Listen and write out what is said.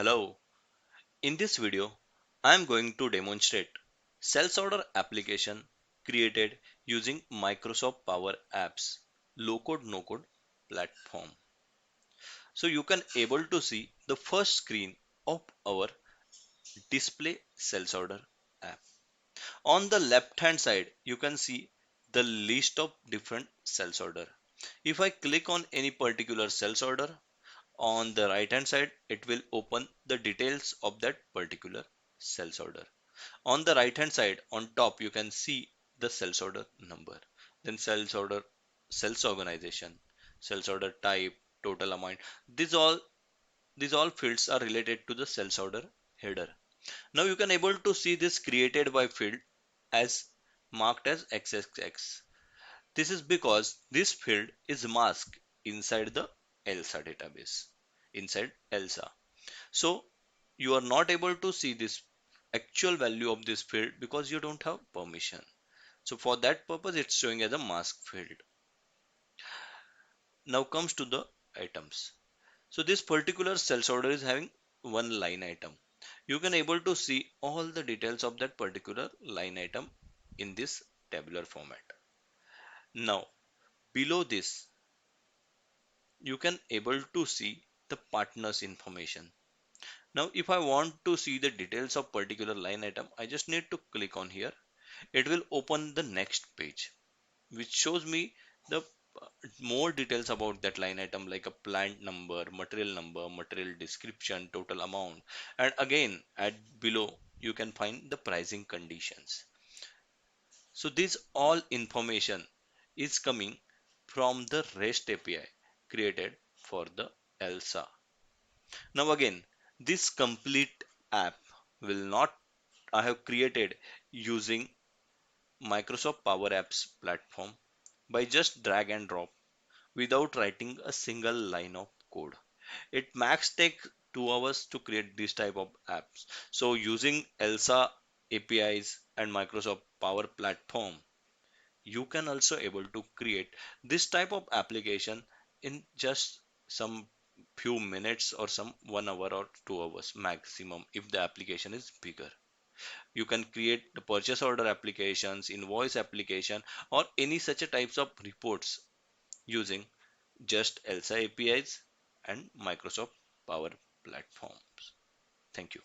Hello, in this video, I am going to demonstrate sales order application created using Microsoft Power Apps low code no code platform. So you can able to see the first screen of our display sales order app. On the left hand side, you can see the list of different sales order. If I click on any particular sales order, on the right hand side, it will open the details of that particular sales order. On the right hand side, on top, you can see the sales order number, then sales order, sales organization, sales order type, total amount. These all fields are related to the sales order header. Now you can able to see this created by field as marked as XXX. This is because this field is masked inside the ELSA database, inside ELSA. So you are not able to see this actual value of this field because you don't have permission. So for that purpose, it's showing as a mask field. Now comes to the items. So this particular sales order is having one line item. You can able to see all the details of that particular line item in this tabular format. Now below this, you can able to see the partners information. Now if I want to see the details of particular line item, I just need to click on here. It will open the next page which shows me the more details about that line item, like a plant number, material description, total amount, and again at below you can find the pricing conditions. So this all information is coming from the REST API created for the ELSA. Now again, this complete app will not I have created using Microsoft Power Apps platform by just drag and drop without writing a single line of code. It max takes 2 hours to create this type of apps. So using ELSA APIs and Microsoft Power Platform, you can also able to create this type of application in just some few minutes or some 1 hour or 2 hours maximum if the application is bigger. You can create the purchase order applications, invoice application, or any such a types of reports using just ELSA APIs and Microsoft Power Platforms. Thank you.